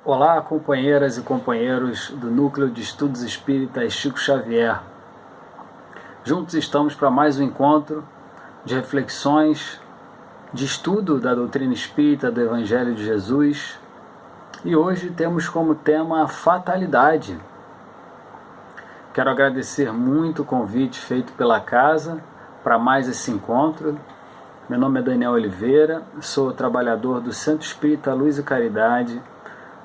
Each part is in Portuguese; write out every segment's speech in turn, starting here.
Olá, companheiras e companheiros do Núcleo de Estudos Espíritas Chico Xavier. Juntos estamos para mais um encontro de reflexões, de estudo da doutrina espírita, do Evangelho de Jesus. E hoje temos como tema a fatalidade. Quero agradecer muito o convite feito pela casa para mais esse encontro. Meu nome é Daniel Oliveira, sou trabalhador do Centro Espírita Luz e Caridade,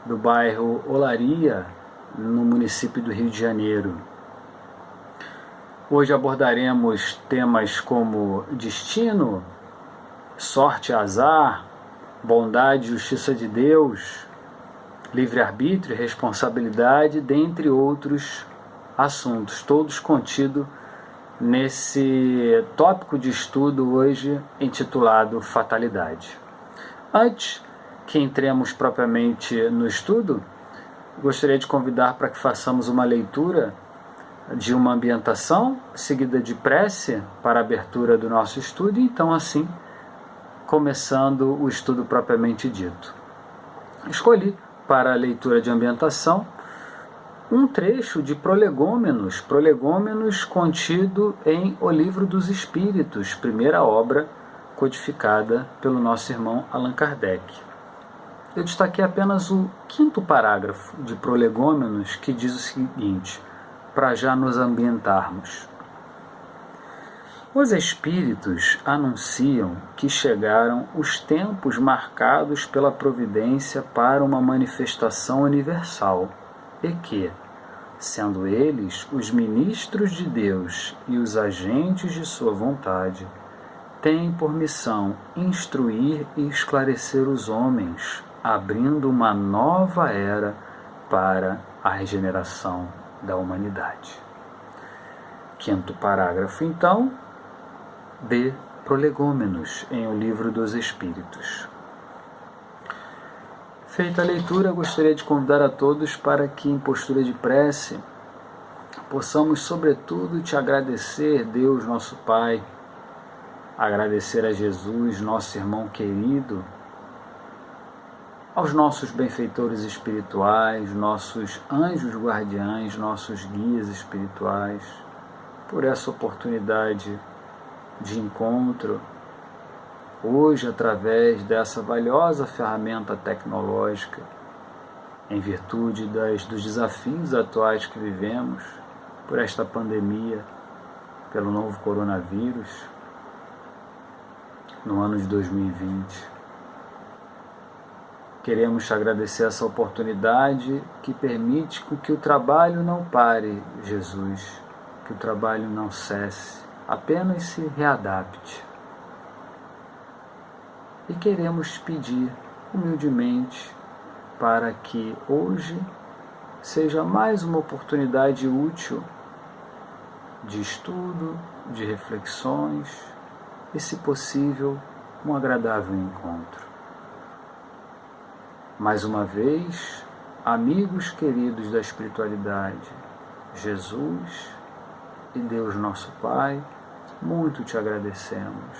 do bairro Olaria, no município do Rio de Janeiro. Hoje abordaremos temas como destino, sorte e azar, bondade e justiça de Deus, livre-arbítrio e responsabilidade, dentre outros assuntos, todos contidos nesse tópico de estudo hoje intitulado Fatalidade. Antes que entremos propriamente no estudo, gostaria de convidar para que façamos uma leitura de uma ambientação, seguida de prece para a abertura do nosso estudo, e então assim, começando o estudo propriamente dito. Escolhi para a leitura de ambientação um trecho de Prolegômenos contido em O Livro dos Espíritos, primeira obra codificada pelo nosso irmão Allan Kardec. Eu destaquei apenas o 5º parágrafo de Prolegômenos, que diz o seguinte, para já nos ambientarmos. Os Espíritos anunciam que chegaram os tempos marcados pela providência para uma manifestação universal e que, sendo eles os ministros de Deus e os agentes de sua vontade, têm por missão instruir e esclarecer os homens, abrindo uma nova era para a regeneração da humanidade. 5º parágrafo, então, de Prolegômenos, em O Livro dos Espíritos. Feita a leitura, gostaria de convidar a todos para que, em postura de prece, possamos, sobretudo, te agradecer, Deus, nosso Pai, agradecer a Jesus, nosso irmão querido, aos nossos benfeitores espirituais, nossos anjos guardiães, nossos guias espirituais, por essa oportunidade de encontro, hoje, através dessa valiosa ferramenta tecnológica, em virtude dos desafios atuais que vivemos, por esta pandemia, pelo novo coronavírus, no ano de 2020. Queremos te agradecer essa oportunidade que permite que o trabalho não pare, Jesus, que o trabalho não cesse, apenas se readapte. E queremos pedir humildemente para que hoje seja mais uma oportunidade útil de estudo, de reflexões e, se possível, um agradável encontro. Mais uma vez, amigos queridos da espiritualidade, Jesus e Deus nosso Pai, muito te agradecemos.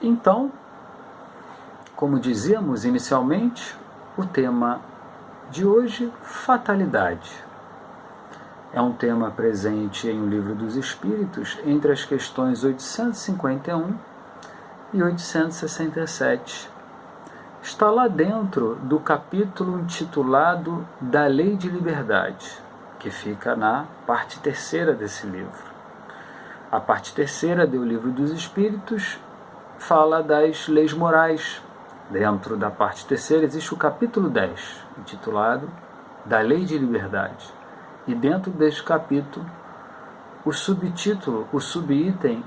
Então, como dizíamos inicialmente, o tema de hoje, fatalidade. É um tema presente em O Livro dos Espíritos, entre as questões 851 e 867. Está lá dentro do capítulo intitulado Da Lei de Liberdade, que fica na parte 3ª desse livro. A parte 3ª do Livro dos Espíritos fala das leis morais. Dentro da parte 3ª existe o capítulo 10, intitulado Da Lei de Liberdade. E dentro deste capítulo, o subtítulo, o subitem,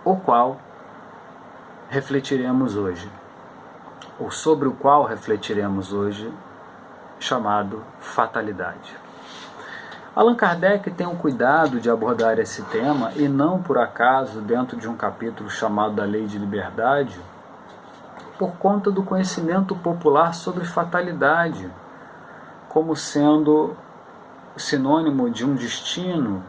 o qual refletiremos hoje, ou sobre o qual refletiremos hoje, chamado fatalidade. Allan Kardec tem o cuidado de abordar esse tema, e não por acaso dentro de um capítulo chamado Da Lei de Liberdade, por conta do conhecimento popular sobre fatalidade, como sendo sinônimo de um destino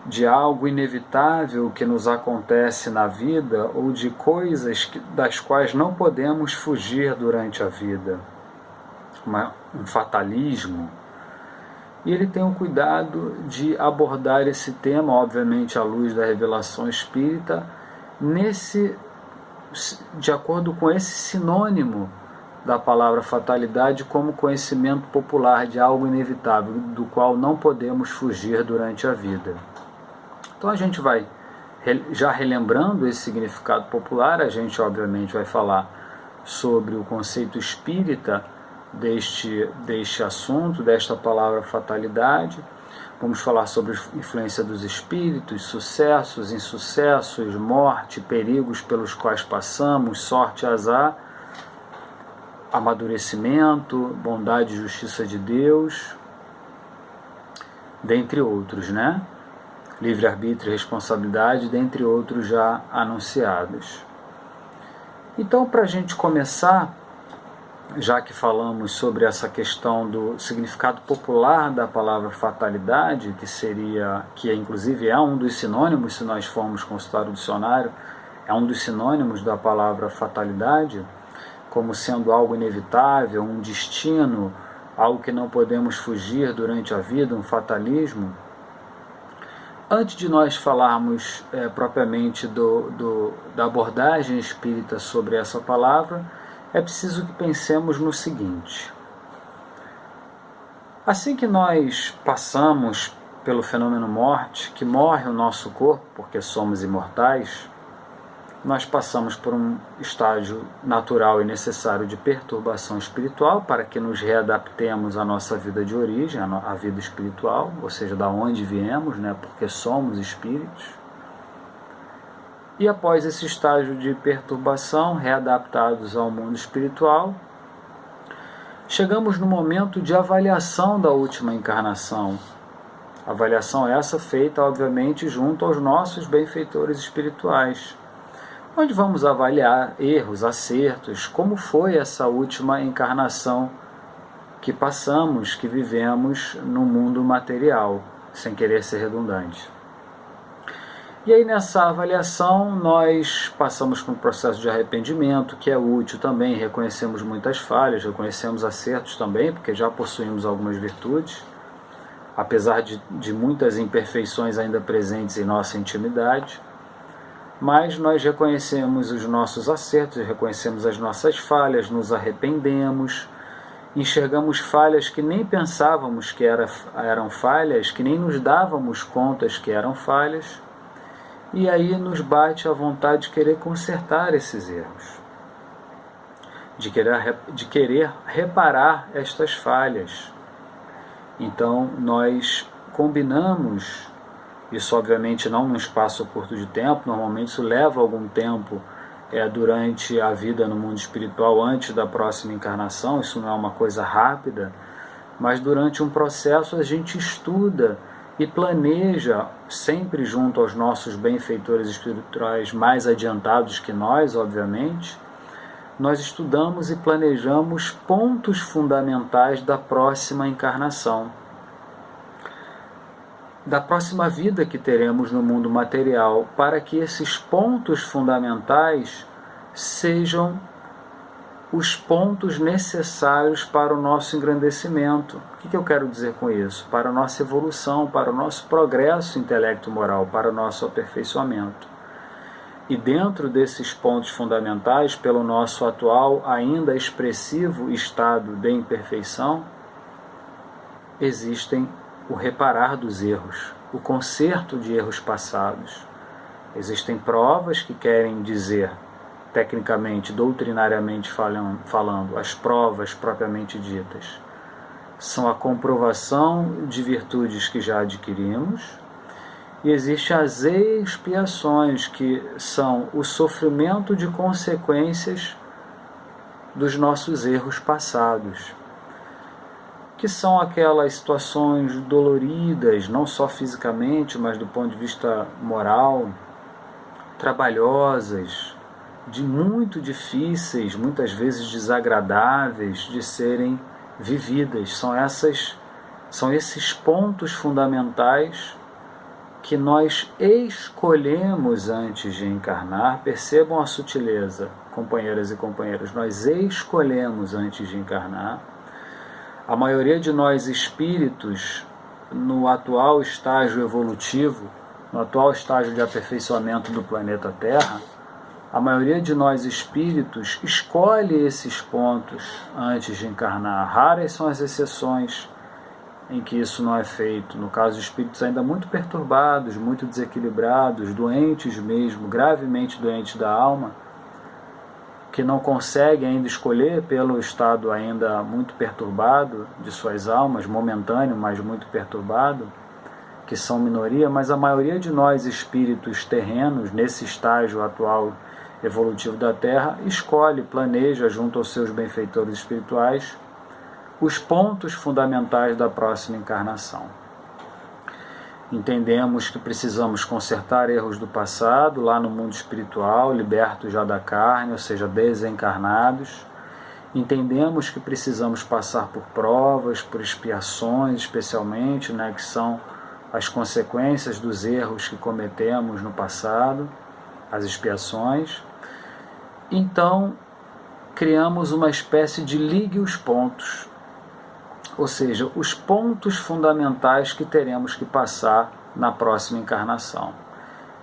de algo inevitável que nos acontece na vida ou de coisas das quais não podemos fugir durante a vida, um fatalismo. E ele tem o cuidado de abordar esse tema, obviamente à luz da revelação espírita, de acordo com esse sinônimo da palavra fatalidade como conhecimento popular de algo inevitável, do qual não podemos fugir durante a vida. Então a gente vai, já relembrando esse significado popular, a gente obviamente vai falar sobre o conceito espírita deste assunto, desta palavra fatalidade. Vamos falar sobre a influência dos espíritos, sucessos, insucessos, morte, perigos pelos quais passamos, sorte, azar, amadurecimento, bondade e justiça de Deus, dentre outros, né? Livre-arbítrio e responsabilidade, dentre outros já anunciados. Então, para a gente começar, já que falamos sobre essa questão do significado popular da palavra fatalidade, que inclusive é um dos sinônimos, se nós formos consultar o dicionário, é um dos sinônimos da palavra fatalidade, como sendo algo inevitável, um destino, algo que não podemos fugir durante a vida, um fatalismo. Antes de nós falarmos propriamente da abordagem espírita sobre essa palavra, é preciso que pensemos no seguinte: assim que nós passamos pelo fenômeno morte, que morre o nosso corpo, porque somos imortais, nós passamos por um estágio natural e necessário de perturbação espiritual para que nos readaptemos à nossa vida de origem, à vida espiritual, ou seja, da onde viemos, né, porque somos espíritos. E após esse estágio de perturbação, readaptados ao mundo espiritual, chegamos no momento de avaliação da última encarnação. Avaliação essa feita, obviamente, junto aos nossos benfeitores espirituais, onde vamos avaliar erros, acertos, como foi essa última encarnação que passamos, que vivemos no mundo material, sem querer ser redundante. E aí nessa avaliação nós passamos por um processo de arrependimento, que é útil também, reconhecemos muitas falhas, reconhecemos acertos também, porque já possuímos algumas virtudes, apesar de muitas imperfeições ainda presentes em nossa intimidade, mas nós reconhecemos os nossos acertos, reconhecemos as nossas falhas, nos arrependemos, enxergamos falhas que nem pensávamos que eram falhas, que nem nos dávamos contas que eram falhas, e aí nos bate a vontade de querer consertar esses erros, de querer reparar estas falhas. Então nós combinamos, isso obviamente não num espaço curto de tempo, normalmente isso leva algum tempo durante a vida no mundo espiritual, antes da próxima encarnação, isso não é uma coisa rápida, mas durante um processo a gente estuda e planeja, sempre junto aos nossos benfeitores espirituais mais adiantados que nós, obviamente, nós estudamos e planejamos pontos fundamentais da próxima encarnação, da próxima vida que teremos no mundo material, para que esses pontos fundamentais sejam os pontos necessários para o nosso engrandecimento. O que eu quero dizer com isso? Para a nossa evolução, para o nosso progresso intelecto-moral, para o nosso aperfeiçoamento. E dentro desses pontos fundamentais, pelo nosso atual, ainda expressivo estado de imperfeição, existem o reparar dos erros, o conserto de erros passados. Existem provas que querem dizer, tecnicamente, doutrinariamente falando, as provas propriamente ditas. São a comprovação de virtudes que já adquirimos, e existem as expiações, que são o sofrimento de consequências dos nossos erros passados, que são aquelas situações doloridas, não só fisicamente, mas do ponto de vista moral, trabalhosas, muito difíceis, muitas vezes desagradáveis de serem vividas. São esses pontos fundamentais que nós escolhemos antes de encarnar. Percebam a sutileza, companheiras e companheiros, nós escolhemos antes de encarnar. A maioria de nós espíritos, no atual estágio evolutivo, no atual estágio de aperfeiçoamento do planeta Terra, a maioria de nós espíritos escolhe esses pontos antes de encarnar. Raras são as exceções em que isso não é feito. No caso de espíritos ainda muito perturbados, muito desequilibrados, doentes mesmo, gravemente doentes da alma, que não conseguem ainda escolher pelo estado ainda muito perturbado de suas almas, momentâneo, mas muito perturbado, que são minoria, mas a maioria de nós espíritos terrenos, nesse estágio atual evolutivo da Terra, escolhe, planeja, junto aos seus benfeitores espirituais, os pontos fundamentais da próxima encarnação. Entendemos que precisamos consertar erros do passado, lá no mundo espiritual, libertos já da carne, ou seja, desencarnados. Entendemos que precisamos passar por provas, por expiações, especialmente, que são as consequências dos erros que cometemos no passado, as expiações. Então, criamos uma espécie de ligue os pontos, ou seja, os pontos fundamentais que teremos que passar na próxima encarnação.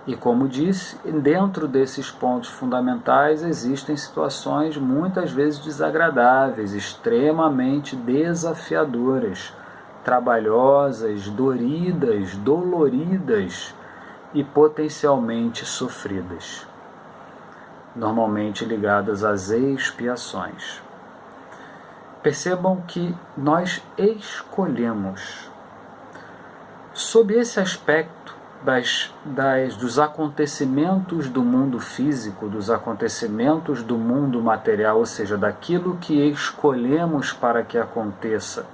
E como disse, dentro desses pontos fundamentais existem situações muitas vezes desagradáveis, extremamente desafiadoras, trabalhosas, doridas, doloridas e potencialmente sofridas, normalmente ligadas às expiações. Percebam que nós escolhemos. Sob esse aspecto dos acontecimentos do mundo físico, dos acontecimentos do mundo material, ou seja, daquilo que escolhemos para que aconteça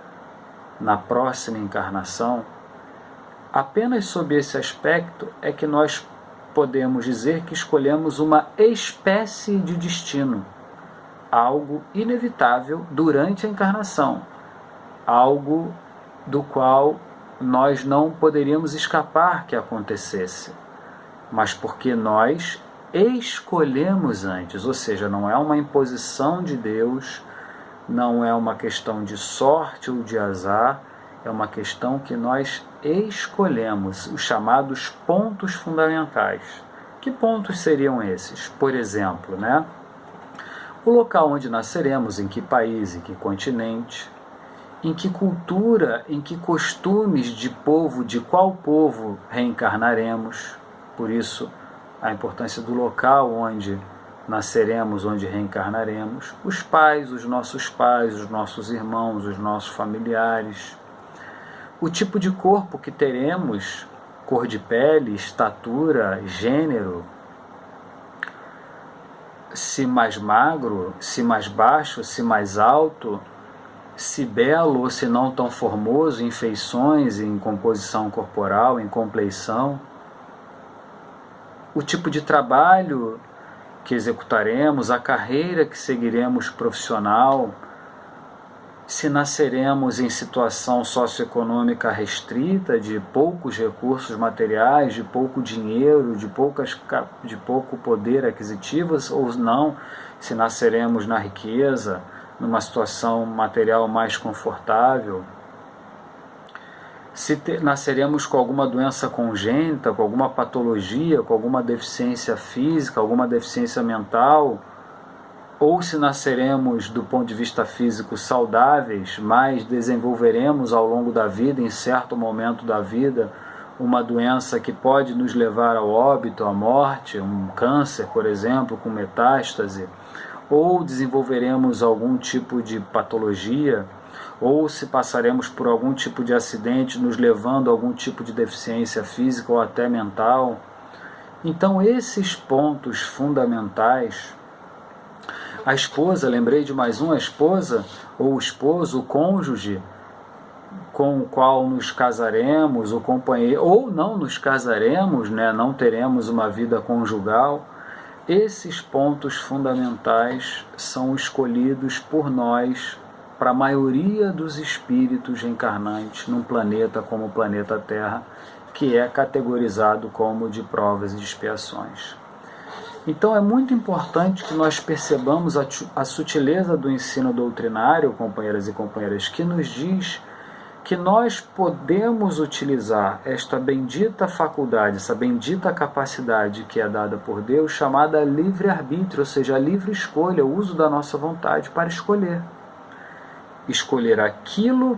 na próxima encarnação, apenas sob esse aspecto é que nós podemos dizer que escolhemos uma espécie de destino, algo inevitável durante a encarnação, algo do qual nós não poderíamos escapar que acontecesse, mas porque nós escolhemos antes, ou seja, não é uma imposição de Deus, não é uma questão de sorte ou de azar, é uma questão que nós escolhemos, os chamados pontos fundamentais. Que pontos seriam esses? Por exemplo, o local onde nasceremos, em que país, em que continente, em que cultura, em que costumes de povo, de qual povo reencarnaremos. Por isso, a importância do local onde nasceremos, onde reencarnaremos. Os pais, os nossos irmãos, os nossos familiares. O tipo de corpo que teremos, cor de pele, estatura, gênero, se mais magro, se mais baixo, se mais alto, se belo ou se não tão formoso, em feições, em composição corporal, em compleição. O tipo de trabalho que executaremos, a carreira que seguiremos profissional, se nasceremos em situação socioeconômica restrita, de poucos recursos materiais, de pouco dinheiro, de pouco poder aquisitivo, ou não, se nasceremos na riqueza, numa situação material mais confortável, se nasceremos com alguma doença congênita, com alguma patologia, com alguma deficiência física, alguma deficiência mental, ou se nasceremos do ponto de vista físico saudáveis, mas desenvolveremos ao longo da vida, em certo momento da vida, uma doença que pode nos levar ao óbito, à morte, um câncer, por exemplo, com metástase, ou desenvolveremos algum tipo de patologia, ou se passaremos por algum tipo de acidente nos levando a algum tipo de deficiência física ou até mental. Então, esses pontos fundamentais. A esposa, lembrei de mais uma, esposa ou o esposo, o cônjuge com o qual nos casaremos, o companheiro, ou não nos casaremos, não teremos uma vida conjugal. Esses pontos fundamentais são escolhidos por nós para a maioria dos espíritos reencarnantes num planeta como o planeta Terra, que é categorizado como de provas e de expiações. Então é muito importante que nós percebamos a sutileza do ensino doutrinário, companheiras e companheiras, que nos diz que nós podemos utilizar esta bendita faculdade, essa bendita capacidade que é dada por Deus, chamada livre-arbítrio, ou seja, a livre escolha, o uso da nossa vontade para escolher. Escolher aquilo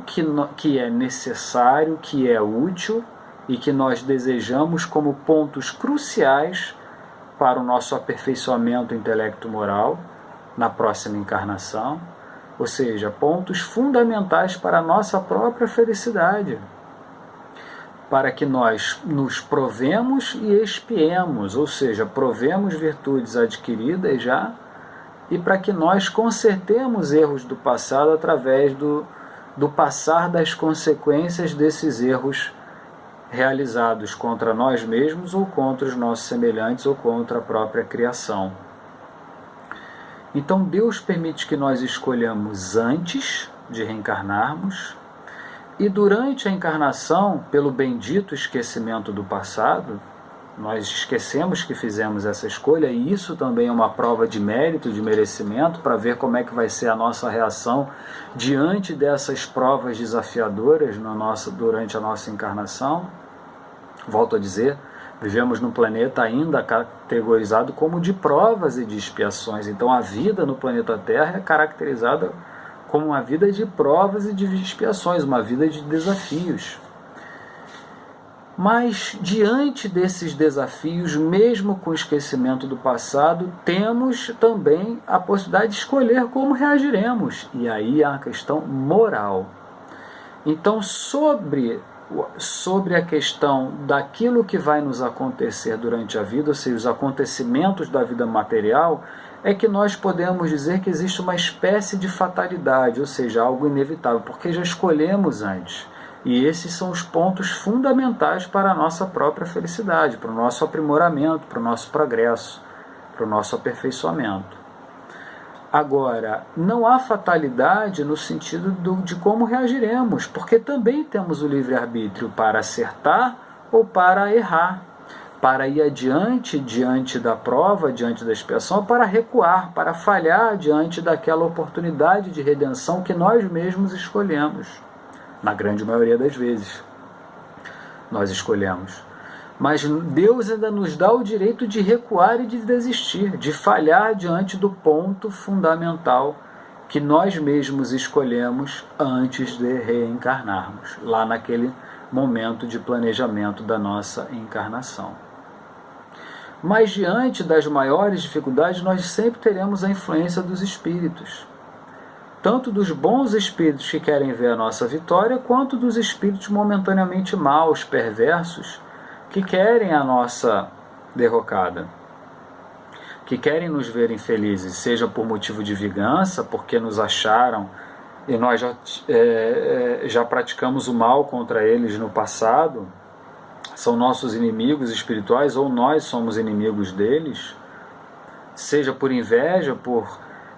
que é necessário, que é útil e que nós desejamos como pontos cruciais para o nosso aperfeiçoamento intelecto-moral na próxima encarnação, ou seja, pontos fundamentais para a nossa própria felicidade, para que nós nos provemos e expiemos, ou seja, provemos virtudes adquiridas já, e para que nós consertemos erros do passado através do passar das consequências desses erros realizados contra nós mesmos ou contra os nossos semelhantes ou contra a própria criação. Então Deus permite que nós escolhamos antes de reencarnarmos e durante a encarnação, pelo bendito esquecimento do passado, nós esquecemos que fizemos essa escolha e isso também é uma prova de mérito, de merecimento, para ver como é que vai ser a nossa reação diante dessas provas desafiadoras durante a nossa encarnação. Volto a dizer, vivemos num planeta ainda categorizado como de provas e de expiações. Então a vida no planeta Terra é caracterizada como uma vida de provas e de expiações, uma vida de desafios. Mas diante desses desafios, mesmo com o esquecimento do passado, temos também a possibilidade de escolher como reagiremos. E aí há a questão moral. Então, sobre a questão daquilo que vai nos acontecer durante a vida, ou seja, os acontecimentos da vida material, é que nós podemos dizer que existe uma espécie de fatalidade, ou seja, algo inevitável, porque já escolhemos antes. E esses são os pontos fundamentais para a nossa própria felicidade, para o nosso aprimoramento, para o nosso progresso, para o nosso aperfeiçoamento. Agora, não há fatalidade no sentido de como reagiremos, porque também temos o livre-arbítrio para acertar ou para errar, para ir adiante diante da prova, diante da expiação, para recuar, para falhar diante daquela oportunidade de redenção que nós mesmos escolhemos. Na grande maioria das vezes, nós escolhemos. Mas Deus ainda nos dá o direito de recuar e de desistir, de falhar diante do ponto fundamental que nós mesmos escolhemos antes de reencarnarmos, lá naquele momento de planejamento da nossa encarnação. Mas diante das maiores dificuldades, nós sempre teremos a influência dos espíritos. Tanto dos bons espíritos que querem ver a nossa vitória, quanto dos espíritos momentaneamente maus, perversos, que querem a nossa derrocada, que querem nos ver infelizes, seja por motivo de vingança, porque nos acharam e nós já praticamos o mal contra eles no passado, são nossos inimigos espirituais ou nós somos inimigos deles, seja por inveja, por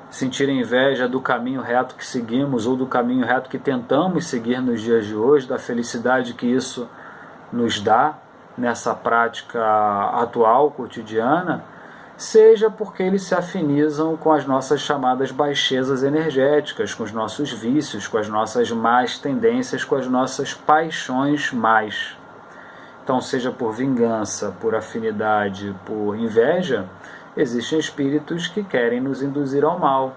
sentir inveja do caminho reto que seguimos ou do caminho reto que tentamos seguir nos dias de hoje, da felicidade que isso nos dá nessa prática atual, cotidiana, seja porque eles se afinizam com as nossas chamadas baixezas energéticas, com os nossos vícios, com as nossas más tendências, com as nossas paixões más. Então, seja por vingança, por afinidade, por inveja, existem espíritos que querem nos induzir ao mal.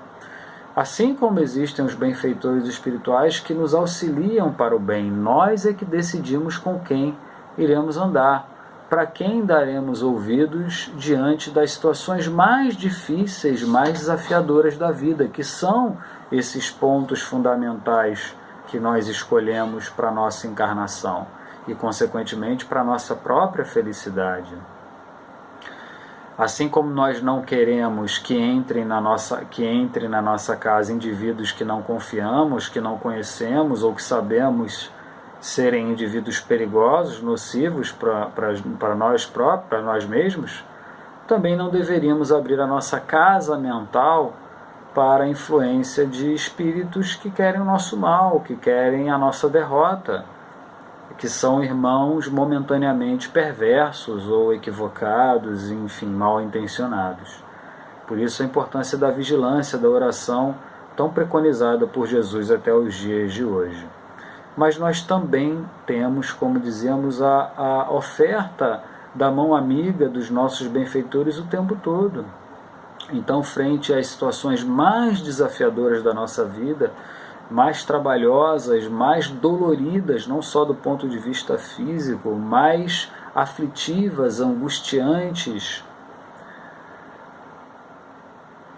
Assim como existem os benfeitores espirituais que nos auxiliam para o bem, nós é que decidimos com quem iremos andar, para quem daremos ouvidos diante das situações mais difíceis, mais desafiadoras da vida, que são esses pontos fundamentais que nós escolhemos para a nossa encarnação e, consequentemente, para a nossa própria felicidade. Assim como nós não queremos que entre na nossa casa indivíduos que não confiamos, que não conhecemos ou que sabemos serem indivíduos perigosos, nocivos para nós próprios, para nós mesmos, também não deveríamos abrir a nossa casa mental para a influência de espíritos que querem o nosso mal, que querem a nossa derrota, que são irmãos momentaneamente perversos ou equivocados, enfim, mal intencionados. Por isso a importância da vigilância, da oração, tão preconizada por Jesus até os dias de hoje. Mas nós também temos, como dizíamos, a oferta da mão amiga dos nossos benfeitores o tempo todo. Então, frente às situações mais desafiadoras da nossa vida, mais trabalhosas, mais doloridas, não só do ponto de vista físico, mais aflitivas, angustiantes,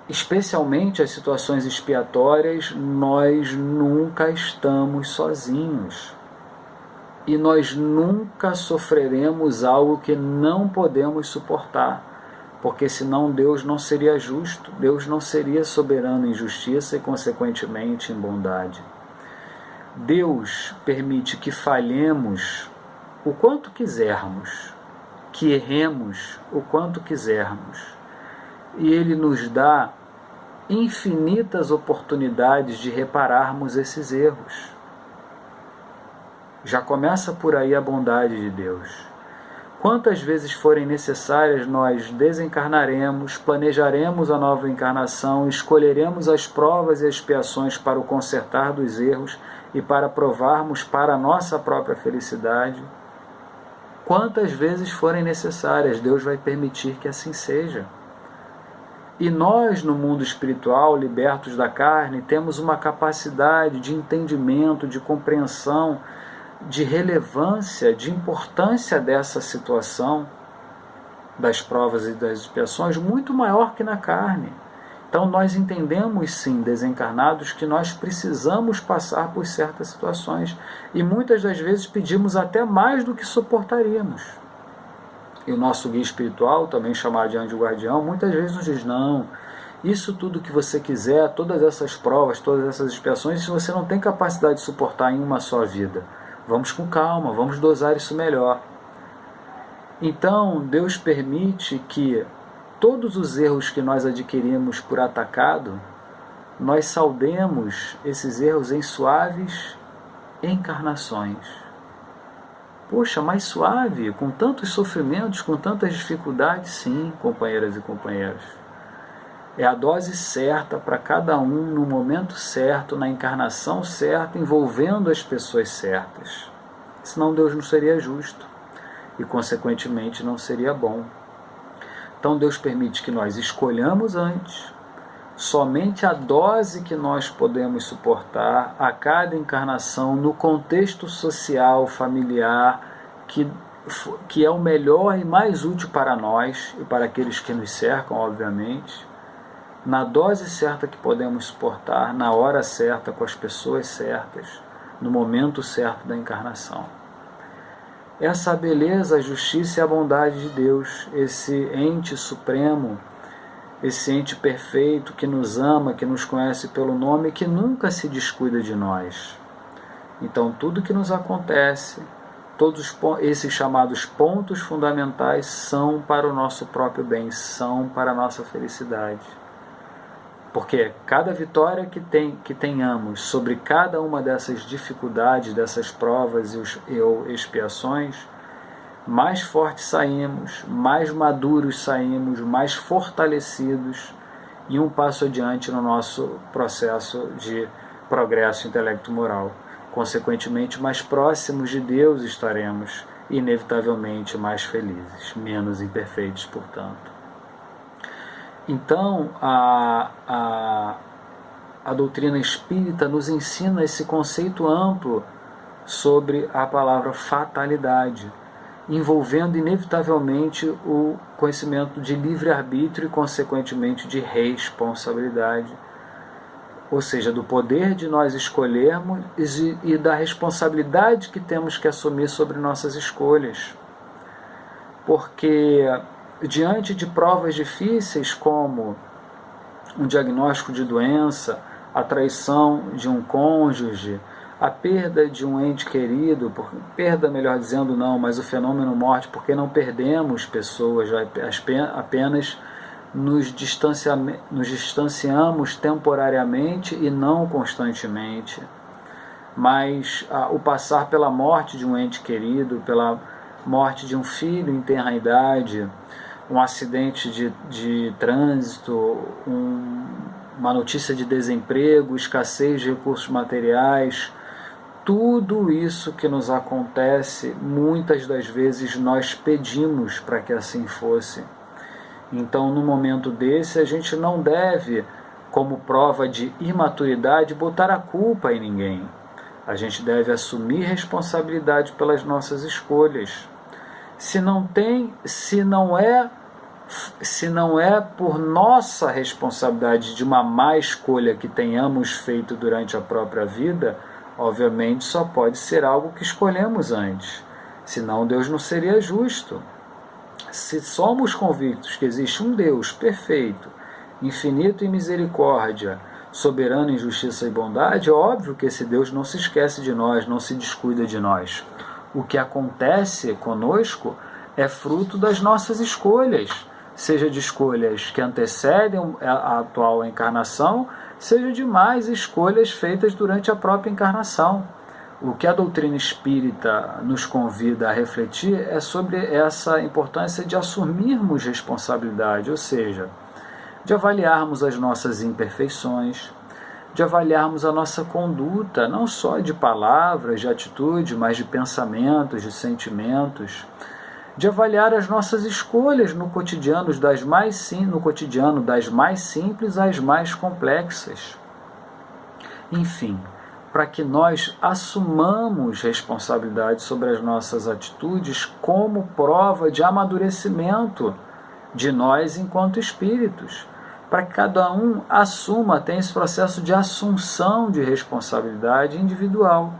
especialmente as situações expiatórias, nós nunca estamos sozinhos. E nós nunca sofreremos algo que não podemos suportar, porque senão Deus não seria justo, Deus não seria soberano em justiça e, consequentemente, em bondade. Deus permite que falhemos o quanto quisermos, que erremos o quanto quisermos, e Ele nos dá infinitas oportunidades de repararmos esses erros. Já começa por aí a bondade de Deus. Quantas vezes forem necessárias, nós desencarnaremos, planejaremos a nova encarnação, escolheremos as provas e expiações para o consertar dos erros e para provarmos para a nossa própria felicidade. Quantas vezes forem necessárias, Deus vai permitir que assim seja. E nós, no mundo espiritual, libertos da carne, temos uma capacidade de entendimento, de compreensão, de relevância, de importância dessa situação, das provas e das expiações, muito maior que na carne. Então nós entendemos sim, desencarnados, que nós precisamos passar por certas situações e muitas das vezes pedimos até mais do que suportaríamos. E o nosso guia espiritual, também chamado de anjo guardião, muitas vezes nos diz: não, isso tudo que você quiser, todas essas provas, todas essas expiações, isso você não tem capacidade de suportar em uma só vida. Vamos com calma, vamos dosar isso melhor. Então, Deus permite que todos os erros que nós adquirimos por atacado, nós saudemos esses erros em suaves encarnações. Poxa, mais suave, com tantos sofrimentos, com tantas dificuldades? Sim, companheiras e companheiros. É a dose certa para cada um, no momento certo, na encarnação certa, envolvendo as pessoas certas. Senão Deus não seria justo e, consequentemente, não seria bom. Então Deus permite que nós escolhamos antes somente a dose que nós podemos suportar a cada encarnação no contexto social, familiar, que é o melhor e mais útil para nós e para aqueles que nos cercam, obviamente, na dose certa que podemos suportar, na hora certa, com as pessoas certas, no momento certo da encarnação. Essa a beleza, a justiça e a bondade de Deus, esse ente supremo, esse ente perfeito que nos ama, que nos conhece pelo nome e que nunca se descuida de nós. Então tudo que nos acontece, todos esses chamados pontos fundamentais são para o nosso próprio bem, são para a nossa felicidade. Porque cada vitória que tenhamos sobre cada uma dessas dificuldades, dessas provas e expiações, mais fortes saímos, mais maduros saímos, mais fortalecidos e um passo adiante no nosso processo de progresso intelecto-moral. Consequentemente, mais próximos de Deus estaremos, inevitavelmente mais felizes, menos imperfeitos, portanto. Então, a doutrina espírita nos ensina esse conceito amplo sobre a palavra fatalidade, envolvendo inevitavelmente o conhecimento de livre-arbítrio e, consequentemente, de responsabilidade. Ou seja, do poder de nós escolhermos e da responsabilidade que temos que assumir sobre nossas escolhas. Porque, diante de provas difíceis como um diagnóstico de doença, a traição de um cônjuge, a perda de um ente querido, perda melhor dizendo não, mas o fenômeno morte, porque não perdemos pessoas, apenas nos distanciamos temporariamente e não constantemente. mas o passar pela morte de um ente querido, pela morte de um filho em tenra idade, um acidente de trânsito, uma notícia de desemprego, escassez de recursos materiais, tudo isso que nos acontece, muitas das vezes nós pedimos para que assim fosse. Então, no momento desse, a gente não deve, como prova de imaturidade, botar a culpa em ninguém. A gente deve assumir responsabilidade pelas nossas escolhas. Se não é por nossa responsabilidade de uma má escolha que tenhamos feito durante a própria vida, obviamente só pode ser algo que escolhemos antes. Senão Deus não seria justo. Se somos convictos que existe um Deus perfeito, infinito em misericórdia, soberano em justiça e bondade, é óbvio que esse Deus não se esquece de nós, não se descuida de nós. O que acontece conosco é fruto das nossas escolhas, seja de escolhas que antecedem a atual encarnação, seja de mais escolhas feitas durante a própria encarnação. O que a doutrina espírita nos convida a refletir é sobre essa importância de assumirmos responsabilidade, ou seja, de avaliarmos as nossas imperfeições, de avaliarmos a nossa conduta, não só de palavras, de atitude, mas de pensamentos, de sentimentos, de avaliar as nossas escolhas no cotidiano, das mais simples às mais complexas. Enfim, para que nós assumamos responsabilidade sobre as nossas atitudes como prova de amadurecimento de nós enquanto espíritos, para que cada um tenha esse processo de assunção de responsabilidade individual.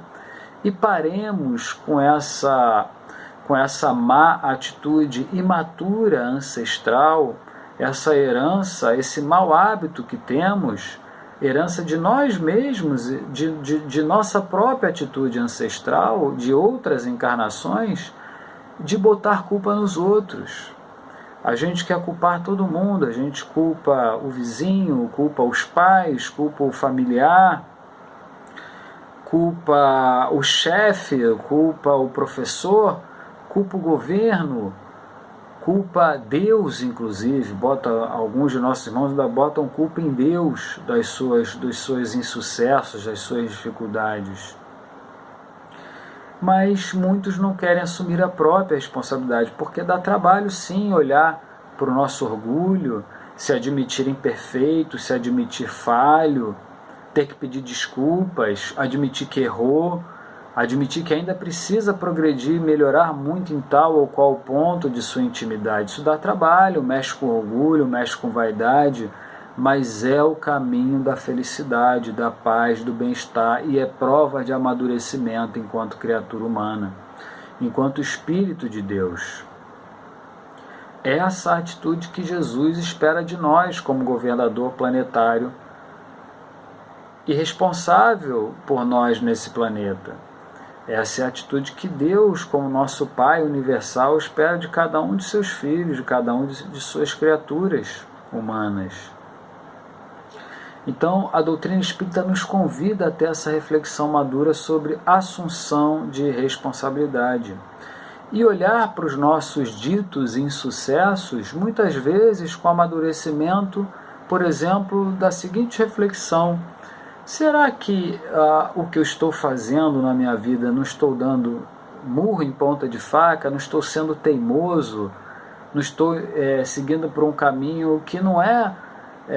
E paremos com essa má atitude imatura ancestral, essa herança, esse mau hábito que temos, herança de nós mesmos, de nossa própria atitude ancestral, de outras encarnações, de botar culpa nos outros. A gente quer culpar todo mundo, a gente culpa o vizinho, culpa os pais, culpa o familiar, culpa o chefe, culpa o professor, culpa o governo, culpa Deus, inclusive. Alguns de nossos irmãos ainda botam culpa em Deus dos seus insucessos, das suas dificuldades. Mas muitos não querem assumir a própria responsabilidade, porque dá trabalho sim olhar para o nosso orgulho, se admitir imperfeito, se admitir falho, ter que pedir desculpas, admitir que errou, admitir que ainda precisa progredir, melhorar muito em tal ou qual ponto de sua intimidade. Isso dá trabalho, mexe com orgulho, mexe com vaidade, mas é o caminho da felicidade, da paz, do bem-estar, e é prova de amadurecimento enquanto criatura humana, enquanto Espírito de Deus. É essa atitude que Jesus espera de nós como governador planetário e responsável por nós nesse planeta. Essa é a atitude que Deus, como nosso Pai universal, espera de cada um de seus filhos, de cada um de suas criaturas humanas. Então, a doutrina espírita nos convida a ter essa reflexão madura sobre assunção de responsabilidade e olhar para os nossos ditos insucessos, muitas vezes com amadurecimento, por exemplo, da seguinte reflexão: será que o que eu estou fazendo na minha vida, não estou dando murro em ponta de faca, não estou sendo teimoso, não estou seguindo por um caminho que não é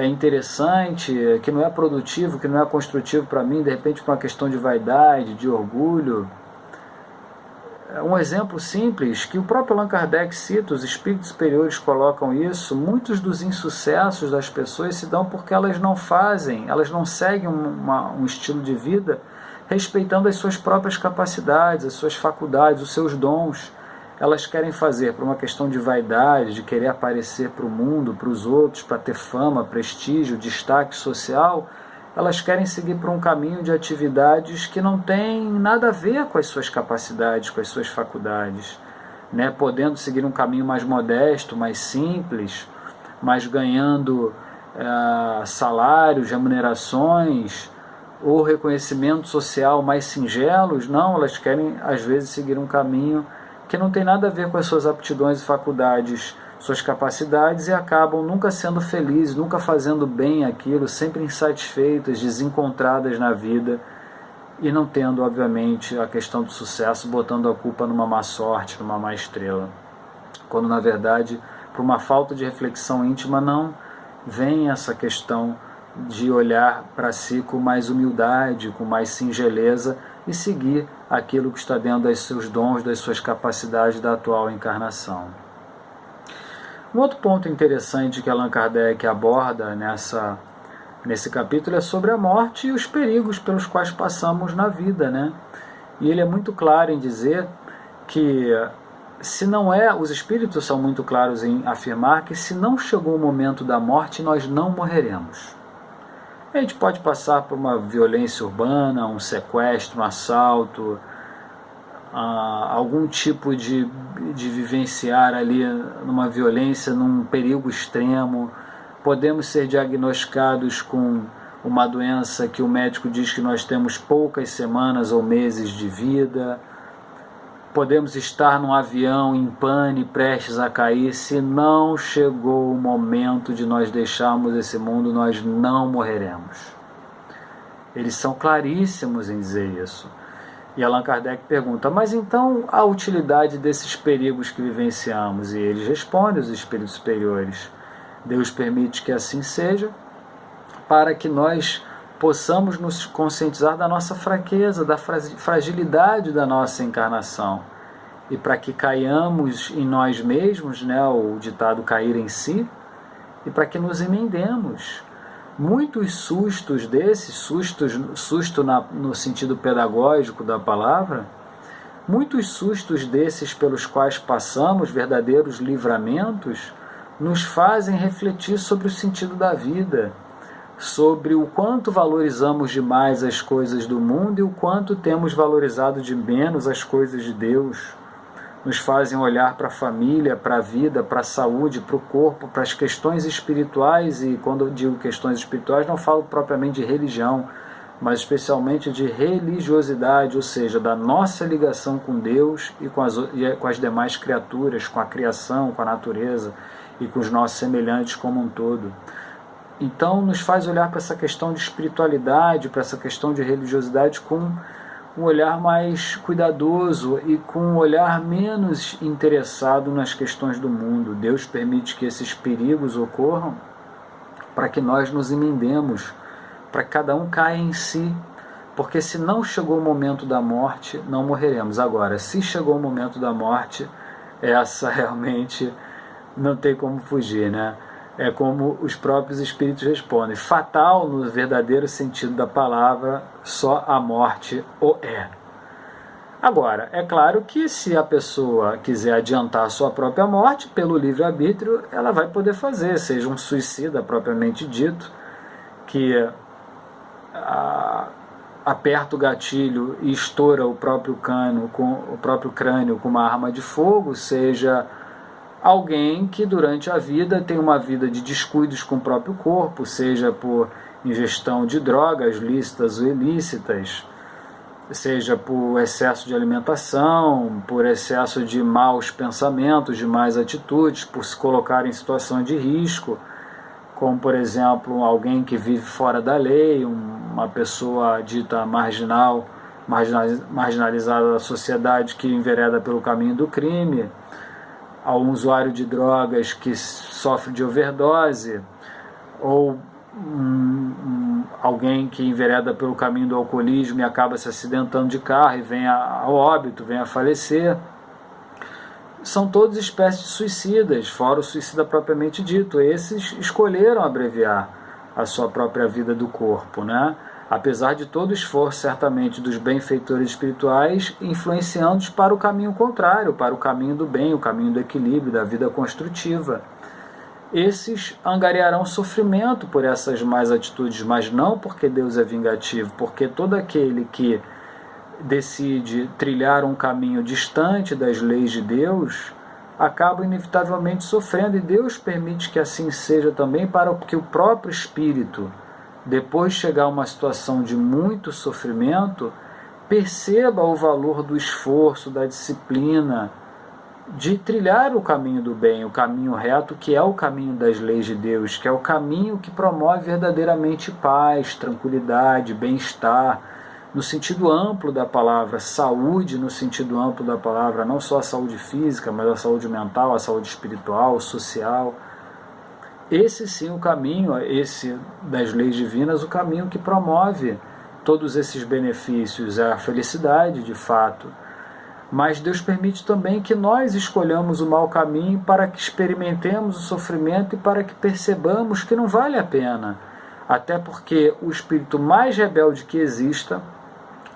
interessante, que não é produtivo, que não é construtivo para mim, de repente por uma questão de vaidade, de orgulho? Um exemplo simples, que o próprio Allan Kardec cita, os espíritos superiores colocam isso: muitos dos insucessos das pessoas se dão porque elas não seguem um estilo de vida respeitando as suas próprias capacidades, as suas faculdades, os seus dons. Elas querem fazer por uma questão de vaidade, de querer aparecer para o mundo, para os outros, para ter fama, prestígio, destaque social. Elas querem seguir por um caminho de atividades que não tem nada a ver com as suas capacidades, com as suas faculdades, né? Podendo seguir um caminho mais modesto, mais simples, mas ganhando salários, remunerações, ou reconhecimento social mais singelos. Não, elas querem às vezes seguir um caminho que não tem nada a ver com as suas aptidões e faculdades, suas capacidades, e acabam nunca sendo felizes, nunca fazendo bem aquilo, sempre insatisfeitas, desencontradas na vida, e não tendo, obviamente, a questão do sucesso, botando a culpa numa má sorte, numa má estrela. Quando, na verdade, por uma falta de reflexão íntima, não vem essa questão de olhar para si com mais humildade, com mais singeleza, e seguir aquilo que está dentro dos seus dons, das suas capacidades da atual encarnação. Um outro ponto interessante que Allan Kardec aborda nesse capítulo é sobre a morte e os perigos pelos quais passamos na vida, né? E ele é muito claro em dizer que, se não é, os espíritos são muito claros em afirmar que se não chegou o momento da morte, nós não morreremos. A gente pode passar por uma violência urbana, um sequestro, um assalto, algum tipo de vivenciar ali numa violência, num perigo extremo. Podemos ser diagnosticados com uma doença que o médico diz que nós temos poucas semanas ou meses de vida. Podemos estar num avião em pane, prestes a cair. Se não chegou o momento de nós deixarmos esse mundo, nós não morreremos. Eles são claríssimos em dizer isso. E Allan Kardec pergunta, mas então a utilidade desses perigos que vivenciamos? E eles respondem, os espíritos superiores, Deus permite que assim seja, para que nós possamos nos conscientizar da nossa fraqueza, da fragilidade da nossa encarnação, e para que caiamos em nós mesmos, né, o ditado cair em si, e para que nos emendemos. Muitos sustos desses, susto no sentido pedagógico da palavra, muitos sustos desses pelos quais passamos, verdadeiros livramentos, nos fazem refletir sobre o sentido da vida, sobre o quanto valorizamos demais as coisas do mundo e o quanto temos valorizado de menos as coisas de Deus. Nos fazem olhar para a família, para a vida, para a saúde, para o corpo, para as questões espirituais, e quando eu digo questões espirituais não falo propriamente de religião, mas especialmente de religiosidade, ou seja, da nossa ligação com Deus e com as demais criaturas, com a criação, com a natureza e com os nossos semelhantes como um todo. Então nos faz olhar para essa questão de espiritualidade, para essa questão de religiosidade com um olhar mais cuidadoso e com um olhar menos interessado nas questões do mundo. Deus permite que esses perigos ocorram para que nós nos emendemos, para que cada um caia em si, porque se não chegou o momento da morte, não morreremos. Agora, se chegou o momento da morte, essa realmente não tem como fugir, né? É como os próprios espíritos respondem, fatal no verdadeiro sentido da palavra, só a morte o é. Agora, é claro que se a pessoa quiser adiantar a sua própria morte, pelo livre-arbítrio, ela vai poder fazer, seja um suicida propriamente dito, que aperta o gatilho e estoura o próprio crânio com uma arma de fogo, seja alguém que durante a vida tem uma vida de descuidos com o próprio corpo, seja por ingestão de drogas lícitas ou ilícitas, seja por excesso de alimentação, por excesso de maus pensamentos, de más atitudes, por se colocar em situação de risco, como por exemplo alguém que vive fora da lei, uma pessoa dita marginalizada da sociedade que envereda pelo caminho do crime, a um usuário de drogas que sofre de overdose, ou alguém que envereda pelo caminho do alcoolismo e acaba se acidentando de carro e vem a óbito, vem a falecer. São todos espécies de suicidas, fora o suicida propriamente dito. Esses escolheram abreviar a sua própria vida do corpo, né? Apesar de todo o esforço, certamente, dos benfeitores espirituais, influenciando-os para o caminho contrário, para o caminho do bem, o caminho do equilíbrio, da vida construtiva. Esses angariarão sofrimento por essas más atitudes, mas não porque Deus é vingativo, porque todo aquele que decide trilhar um caminho distante das leis de Deus acaba inevitavelmente sofrendo, e Deus permite que assim seja também para que o próprio espírito depois chegar a uma situação de muito sofrimento, perceba o valor do esforço, da disciplina, de trilhar o caminho do bem, o caminho reto, que é o caminho das leis de Deus, que é o caminho que promove verdadeiramente paz, tranquilidade, bem-estar, no sentido amplo da palavra, saúde no sentido amplo da palavra, não só a saúde física, mas a saúde mental, a saúde espiritual, social. Esse sim o caminho, esse das leis divinas, o caminho que promove todos esses benefícios, a felicidade de fato. Mas Deus permite também que nós escolhamos o mau caminho para que experimentemos o sofrimento e para que percebamos que não vale a pena. Até porque o espírito mais rebelde que exista,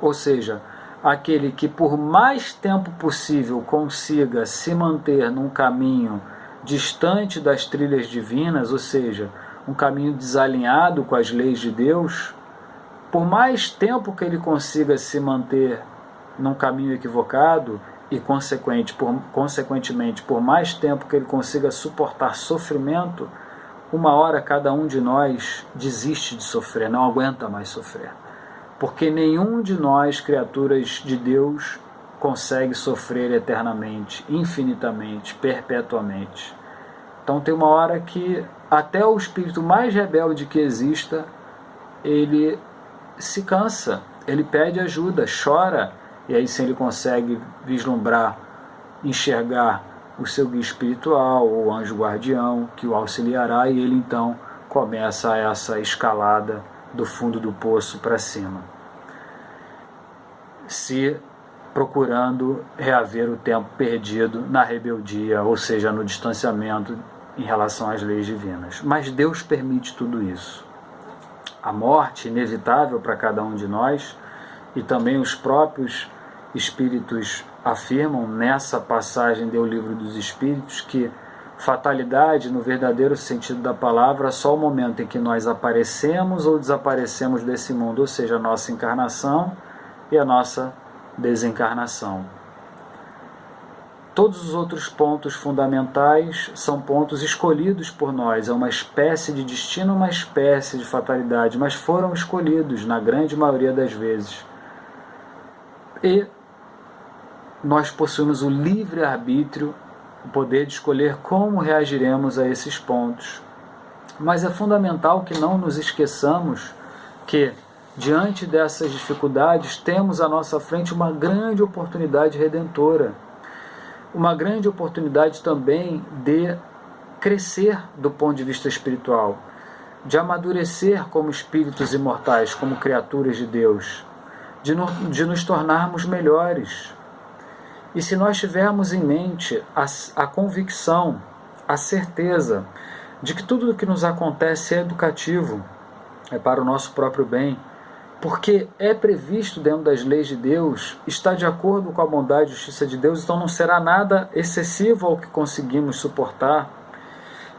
ou seja, aquele que por mais tempo possível consiga se manter num caminho distante das trilhas divinas, ou seja, um caminho desalinhado com as leis de Deus, por mais tempo que ele consiga se manter num caminho equivocado e, consequentemente, por mais tempo que ele consiga suportar sofrimento, uma hora cada um de nós desiste de sofrer, não aguenta mais sofrer. Porque nenhum de nós, criaturas de Deus, consegue sofrer eternamente, infinitamente, perpetuamente. Então tem uma hora que até o espírito mais rebelde que exista, ele se cansa, ele pede ajuda, chora, e aí sim ele consegue vislumbrar, enxergar o seu guia espiritual, o anjo guardião, que o auxiliará, e ele então começa essa escalada do fundo do poço para cima, se procurando reaver o tempo perdido na rebeldia, ou seja, no distanciamento em relação às leis divinas. Mas Deus permite tudo isso. A morte inevitável para cada um de nós, e também os próprios espíritos afirmam nessa passagem do Livro dos Espíritos que fatalidade, no verdadeiro sentido da palavra, é só o momento em que nós aparecemos ou desaparecemos desse mundo, ou seja, a nossa encarnação e a nossa desencarnação. Todos os outros pontos fundamentais são pontos escolhidos por nós, é uma espécie de destino, uma espécie de fatalidade, mas foram escolhidos na grande maioria das vezes. E nós possuímos o livre-arbítrio, o poder de escolher como reagiremos a esses pontos. Mas é fundamental que não nos esqueçamos que, diante dessas dificuldades, temos à nossa frente uma grande oportunidade redentora, uma grande oportunidade também de crescer do ponto de vista espiritual, de amadurecer como espíritos imortais, como criaturas de Deus, de nos tornarmos melhores. E se nós tivermos em mente a convicção, a certeza de que tudo o que nos acontece é educativo, é para o nosso próprio bem, porque é previsto dentro das leis de Deus, está de acordo com a bondade e justiça de Deus, então não será nada excessivo ao que conseguimos suportar,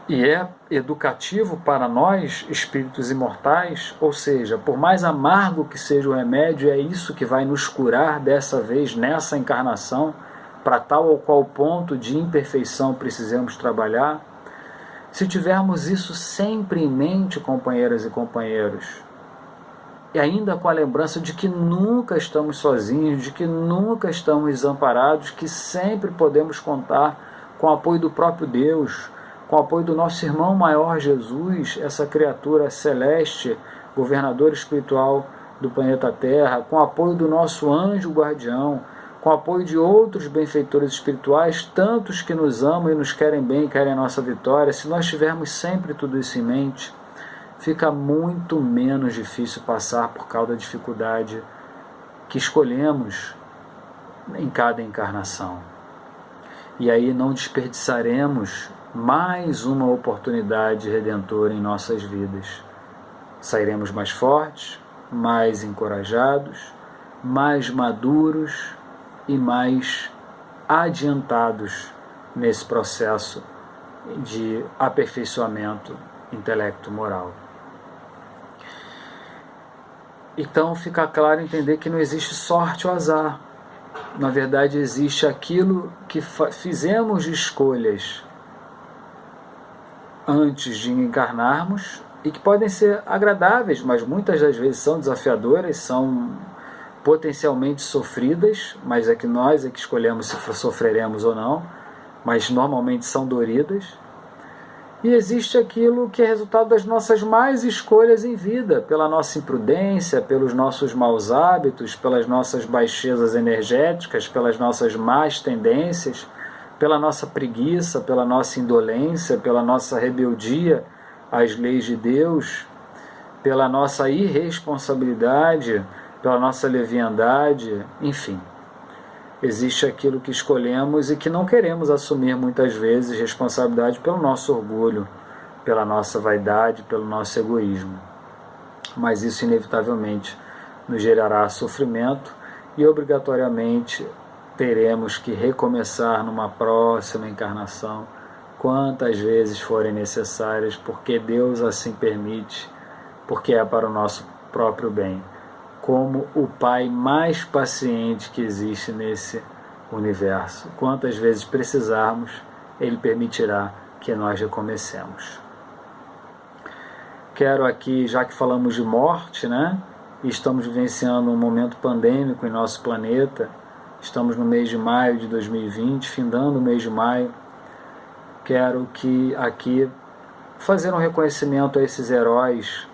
e é educativo para nós, espíritos imortais, ou seja, por mais amargo que seja o remédio, é isso que vai nos curar dessa vez, nessa encarnação, para tal ou qual ponto de imperfeição precisamos trabalhar. Se tivermos isso sempre em mente, companheiras e companheiros, e ainda com a lembrança de que nunca estamos sozinhos, de que nunca estamos desamparados, que sempre podemos contar com o apoio do próprio Deus, com o apoio do nosso irmão maior Jesus, essa criatura celeste, governador espiritual do planeta Terra, com o apoio do nosso anjo guardião, com o apoio de outros benfeitores espirituais, tantos que nos amam e nos querem bem e querem a nossa vitória. Se nós tivermos sempre tudo isso em mente, fica muito menos difícil passar por causa da dificuldade que escolhemos em cada encarnação. E aí não desperdiçaremos mais uma oportunidade redentora em nossas vidas. Sairemos mais fortes, mais encorajados, mais maduros e mais adiantados nesse processo de aperfeiçoamento intelecto-moral. Então fica claro entender que não existe sorte ou azar. Na verdade existe aquilo que fizemos de escolhas antes de encarnarmos e que podem ser agradáveis, mas muitas das vezes são desafiadoras, são potencialmente sofridas, mas é que nós é que escolhemos se sofreremos ou não, mas normalmente são doridas. E existe aquilo que é resultado das nossas más escolhas em vida, pela nossa imprudência, pelos nossos maus hábitos, pelas nossas baixezas energéticas, pelas nossas más tendências, pela nossa preguiça, pela nossa indolência, pela nossa rebeldia às leis de Deus, pela nossa irresponsabilidade, pela nossa leviandade, enfim. Existe aquilo que escolhemos e que não queremos assumir muitas vezes responsabilidade pelo nosso orgulho, pela nossa vaidade, pelo nosso egoísmo. Mas isso inevitavelmente nos gerará sofrimento e obrigatoriamente teremos que recomeçar numa próxima encarnação, quantas vezes forem necessárias, porque Deus assim permite, porque é para o nosso próprio bem. Como o Pai mais paciente que existe nesse universo. Quantas vezes precisarmos, Ele permitirá que nós recomecemos. Quero aqui, já que falamos de morte, né? E estamos vivenciando um momento pandêmico em nosso planeta, estamos no mês de maio de 2020, findando o mês de maio, quero que aqui fazer um reconhecimento a esses heróis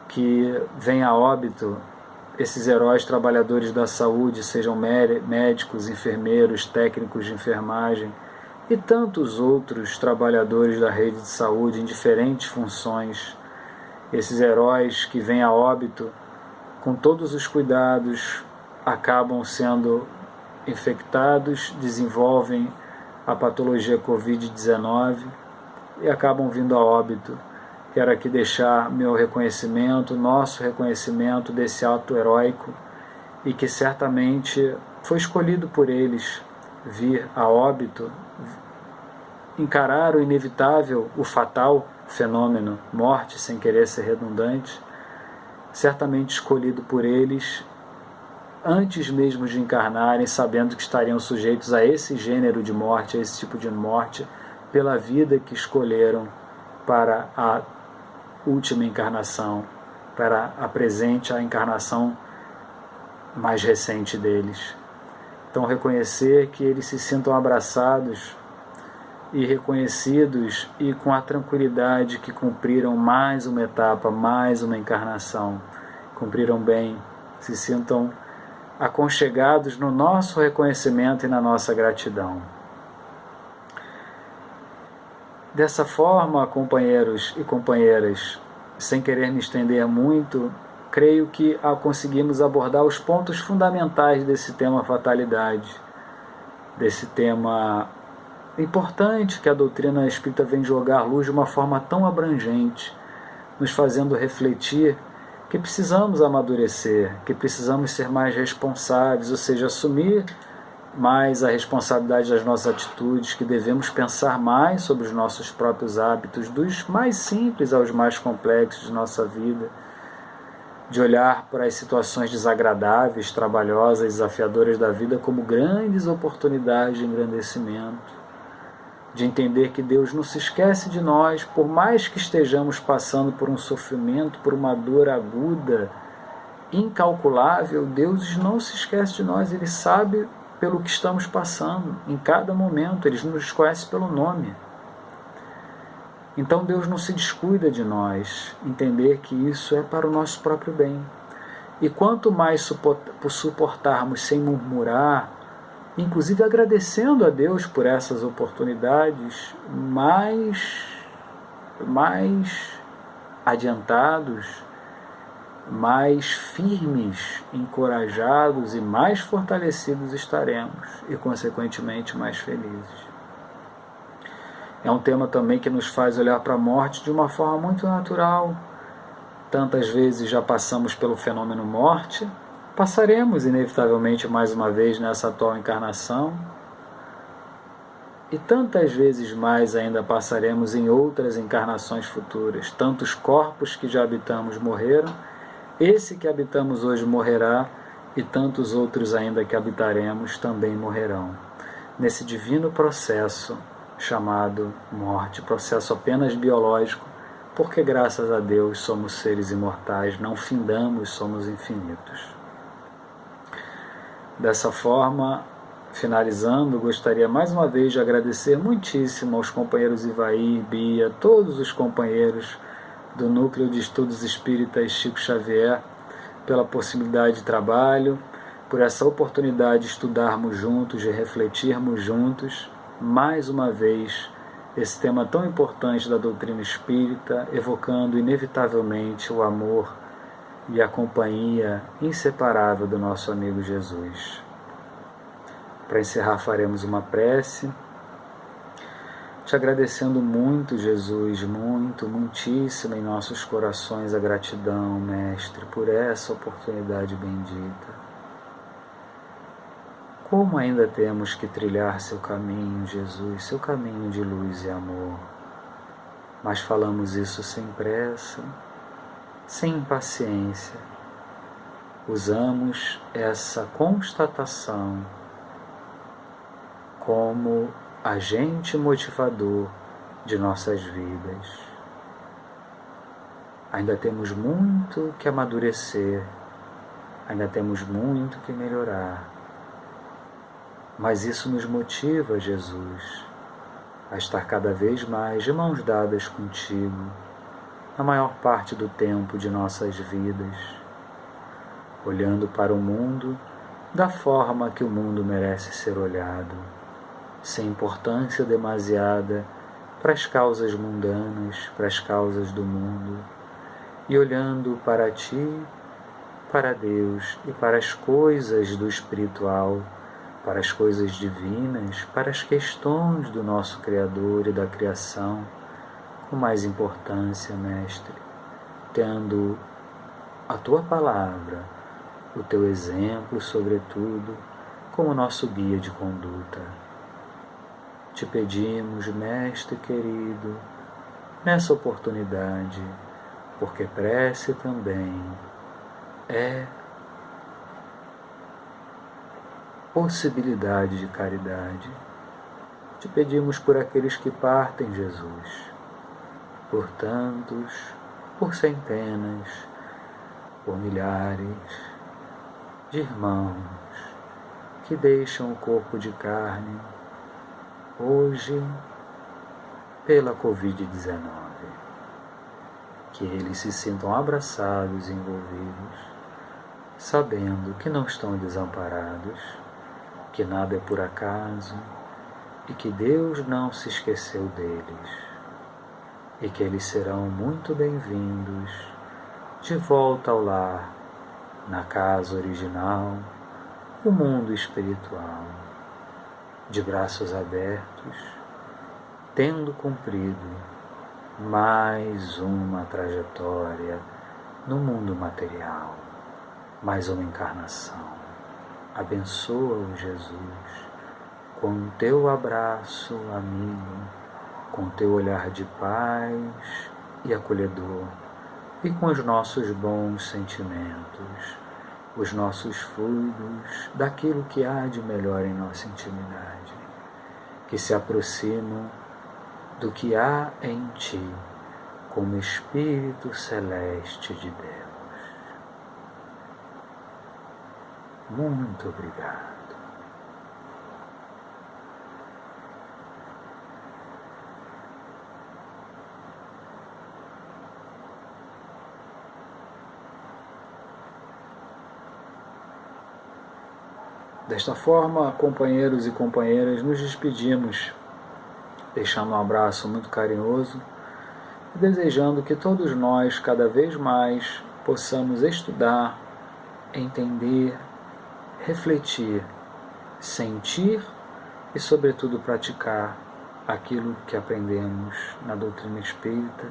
que vêm a óbito, esses heróis trabalhadores da saúde, sejam médicos, enfermeiros, técnicos de enfermagem e tantos outros trabalhadores da rede de saúde em diferentes funções. Esses heróis que vêm a óbito, com todos os cuidados, acabam sendo infectados, desenvolvem a patologia Covid-19 e acabam vindo a óbito. Quero aqui deixar meu reconhecimento, nosso reconhecimento desse ato heróico e que certamente foi escolhido por eles vir a óbito, encarar o inevitável, o fatal fenômeno, morte, sem querer ser redundante, certamente escolhido por eles antes mesmo de encarnarem, sabendo que estariam sujeitos a esse gênero de morte, a esse tipo de morte, pela vida que escolheram para a última encarnação, para a presente, a encarnação mais recente deles. Então, reconhecer que eles se sintam abraçados e reconhecidos e com a tranquilidade que cumpriram mais uma etapa, mais uma encarnação, cumpriram bem, se sintam aconchegados no nosso reconhecimento e na nossa gratidão. Dessa forma, companheiros e companheiras, sem querer me estender muito, creio que conseguimos abordar os pontos fundamentais desse tema fatalidade, desse tema importante que a doutrina espírita vem jogar luz de uma forma tão abrangente, nos fazendo refletir que precisamos amadurecer, que precisamos ser mais responsáveis, ou seja, assumir mais a responsabilidade das nossas atitudes, que devemos pensar mais sobre os nossos próprios hábitos, dos mais simples aos mais complexos de nossa vida, de olhar para as situações desagradáveis, trabalhosas, desafiadoras da vida como grandes oportunidades de engrandecimento, de entender que Deus não se esquece de nós, por mais que estejamos passando por um sofrimento, por uma dor aguda, incalculável, Deus não se esquece de nós, Ele sabe pelo que estamos passando, em cada momento, Ele nos conhece pelo nome. Então Deus não se descuida de nós, entender que isso é para o nosso próprio bem. E quanto mais suportarmos sem murmurar, inclusive agradecendo a Deus por essas oportunidades, mais adiantados, mais firmes, encorajados e mais fortalecidos estaremos e, consequentemente, mais felizes. É um tema também que nos faz olhar para a morte de uma forma muito natural. Tantas vezes já passamos pelo fenômeno morte, passaremos inevitavelmente mais uma vez nessa atual encarnação, e tantas vezes mais ainda passaremos em outras encarnações futuras. Tantos corpos que já habitamos morreram, esse que habitamos hoje morrerá, e tantos outros ainda que habitaremos também morrerão. Nesse divino processo chamado morte, processo apenas biológico, porque graças a Deus somos seres imortais, não findamos, somos infinitos. Dessa forma, finalizando, gostaria mais uma vez de agradecer muitíssimo aos companheiros Ivaí, Bia, todos os companheiros do Núcleo de Estudos Espíritas Chico Xavier, pela possibilidade de trabalho, por essa oportunidade de estudarmos juntos, de refletirmos juntos, mais uma vez, esse tema tão importante da doutrina espírita, evocando inevitavelmente o amor e a companhia inseparável do nosso amigo Jesus. Para encerrar, faremos uma prece, te agradecendo muito, Jesus, muitíssimo em nossos corações a gratidão, Mestre, por essa oportunidade bendita. Como ainda temos que trilhar seu caminho, Jesus, seu caminho de luz e amor. Mas falamos isso sem pressa, sem impaciência. Usamos essa constatação como agente motivador de nossas vidas. Ainda temos muito que amadurecer, ainda temos muito que melhorar. Mas isso nos motiva, Jesus, a estar cada vez mais de mãos dadas contigo, na maior parte do tempo de nossas vidas, olhando para o mundo da forma que o mundo merece ser olhado, sem importância demasiada para as causas mundanas, para as causas do mundo, e olhando para Ti, para Deus e para as coisas do espiritual, para as coisas divinas, para as questões do nosso Criador e da criação, com mais importância, Mestre, tendo a Tua palavra, o Teu exemplo, sobretudo, como nosso guia de conduta. Te pedimos, Mestre querido, nessa oportunidade, porque prece também é possibilidade de caridade. Te pedimos por aqueles que partem, Jesus, por tantos, por centenas, por milhares de irmãos que deixam o corpo de carne hoje pela Covid-19. Que eles se sintam abraçados e envolvidos, sabendo que não estão desamparados, que nada é por acaso e que Deus não se esqueceu deles e que eles serão muito bem-vindos de volta ao lar, na casa original, o mundo espiritual, de braços abertos, tendo cumprido mais uma trajetória no mundo material, mais uma encarnação. Abençoa-o, Jesus, com o Teu abraço amigo, com o Teu olhar de paz e acolhedor, e com os nossos bons sentimentos, os nossos fluidos daquilo que há de melhor em nossa intimidade, que se aproximam do que há em Ti, como Espírito Celeste de Deus. Muito obrigado. Desta forma, companheiros e companheiras, nos despedimos, deixando um abraço muito carinhoso e desejando que todos nós, cada vez mais, possamos estudar, entender, refletir, sentir e, sobretudo, praticar aquilo que aprendemos na doutrina espírita,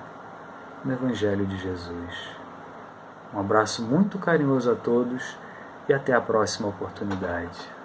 no Evangelho de Jesus. Um abraço muito carinhoso a todos e até a próxima oportunidade.